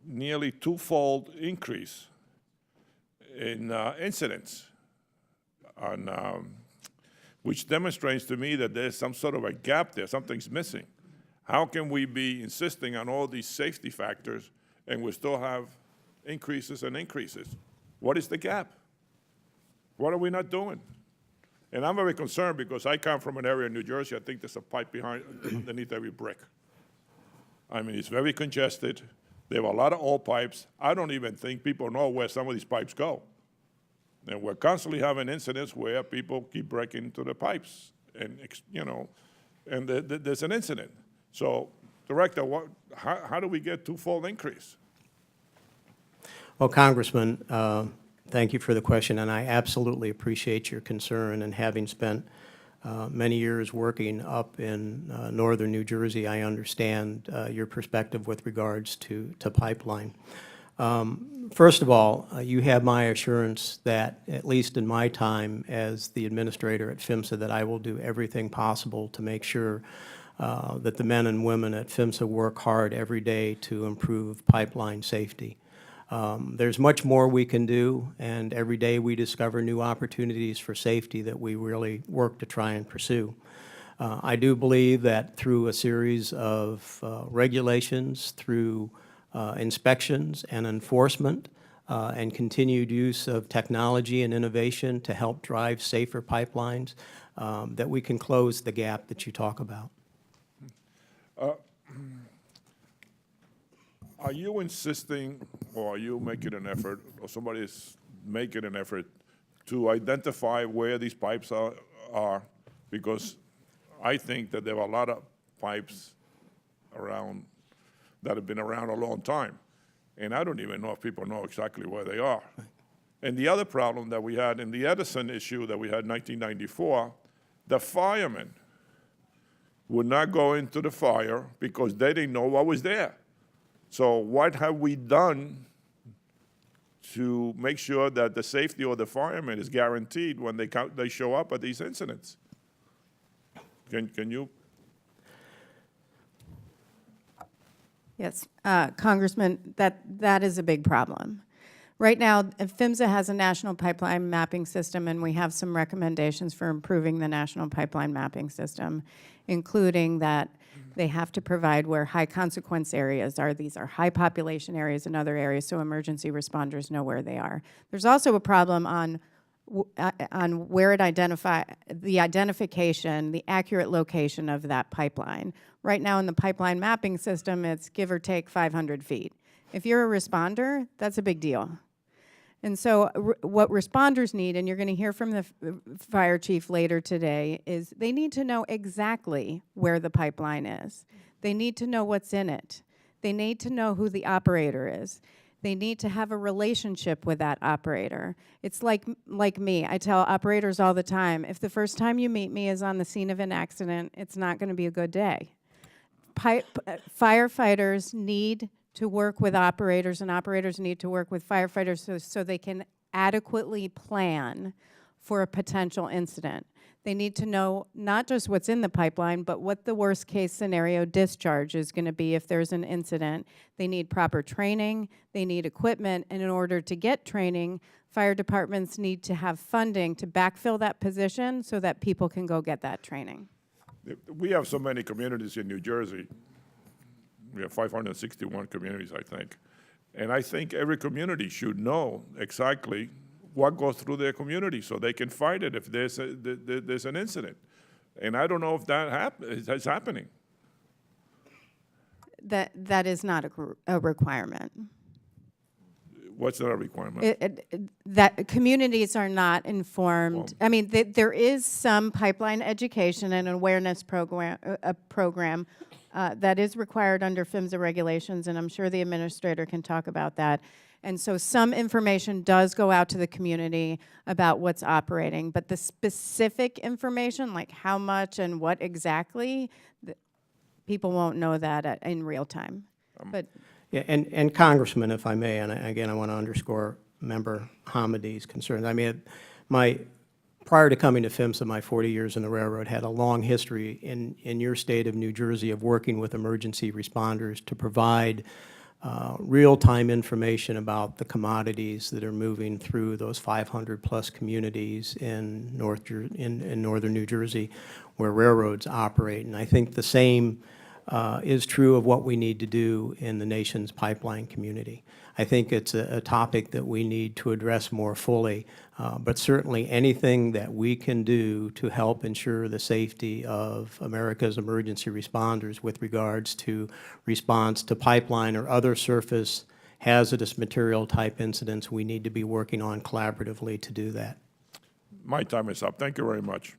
nearly twofold increase in incidents, which demonstrates to me that there's some sort of a gap there, something's missing. How can we be insisting on all these safety factors and we still have increases and increases? What is the gap? What are we not doing? And I'm very concerned because I come from an area in New Jersey, I think there's a pipe underneath every brick. I mean, it's very congested. There are a lot of old pipes. I don't even think people know where some of these pipes go. And we're constantly having incidents where people keep breaking into the pipes and, and there's an incident. So, Director, how do we get twofold increase? Well, Congressman, thank you for the question, and I absolutely appreciate your concern. And having spent many years working up in northern New Jersey, I understand your perspective with regards to pipeline. First of all, you have my assurance that, at least in my time as the administrator at PHMSA, that I will do everything possible to make sure that the men and women at PHMSA work hard every day to improve pipeline safety. There's much more we can do, and every day we discover new opportunities for safety that we really work to try and pursue. I do believe that through a series of regulations, through inspections and enforcement, and continued use of technology and innovation to help drive safer pipelines, that we can close the gap that you talk about. Are you insisting, or are you making an effort, or somebody is making an effort to identify where these pipes are? Because I think that there are a lot of pipes around that have been around a long time, and I don't even know if people know exactly where they are. And the other problem that we had in the Edison issue that we had in 1994, the firemen would not go into the fire because they didn't know what was there. So what have we done to make sure that the safety of the firemen is guaranteed when they show up at these incidents? Can you? Yes, Congressman, that is a big problem. Right now, PHMSA has a national pipeline mapping system, and we have some recommendations for improving the national pipeline mapping system, including that they have to provide where high consequence areas are. These are high population areas and other areas, so emergency responders know where they are. There's also a problem on where it the identification, the accurate location of that pipeline. Right now in the pipeline mapping system, it's give or take 500 feet. If you're a responder, that's a big deal. And so what responders need, and you're going to hear from the fire chief later today, is they need to know exactly where the pipeline is. They need to know what's in it. They need to know who the operator is. They need to have a relationship with that operator. It's like me. I tell operators all the time, if the first time you meet me is on the scene of an accident, it's not going to be a good day. Firefighters need to work with operators, and operators need to work with firefighters so they can adequately plan for a potential incident. They need to know not just what's in the pipeline, but what the worst case scenario discharge is going to be if there's an incident. They need proper training, they need equipment, and in order to get training, fire departments need to have funding to backfill that position so that people can go get that training. We have so many communities in New Jersey. We have 561 communities, I think. And I think every community should know exactly what goes through their community so they can fight it if there's an incident. And I don't know if that is happening. That is not a requirement. What's that a requirement? That communities are not informed. Well, I mean, there is some pipeline education and awareness program that is required under PHMSA regulations, and I'm sure the administrator can talk about that. And so some information does go out to the community about what's operating, but the specific information, like how much and what exactly, people won't know that in real time. But Yeah, and Congressman, if I may, and again, I want to underscore Member Hamidi's concerns. I mean, prior to coming to PHMSA, my 40 years in the railroad had a long history in your state of New Jersey of working with emergency responders to provide real-time information about the commodities that are moving through those 500-plus communities in northern New Jersey where railroads operate. And I think the same is true of what we need to do in the nation's pipeline community. I think it's a topic that we need to address more fully, but certainly anything that we can do to help ensure the safety of America's emergency responders with regards to response to pipeline or other surface hazardous material type incidents, we need to be working on collaboratively to do that. My time is up. Thank you very much.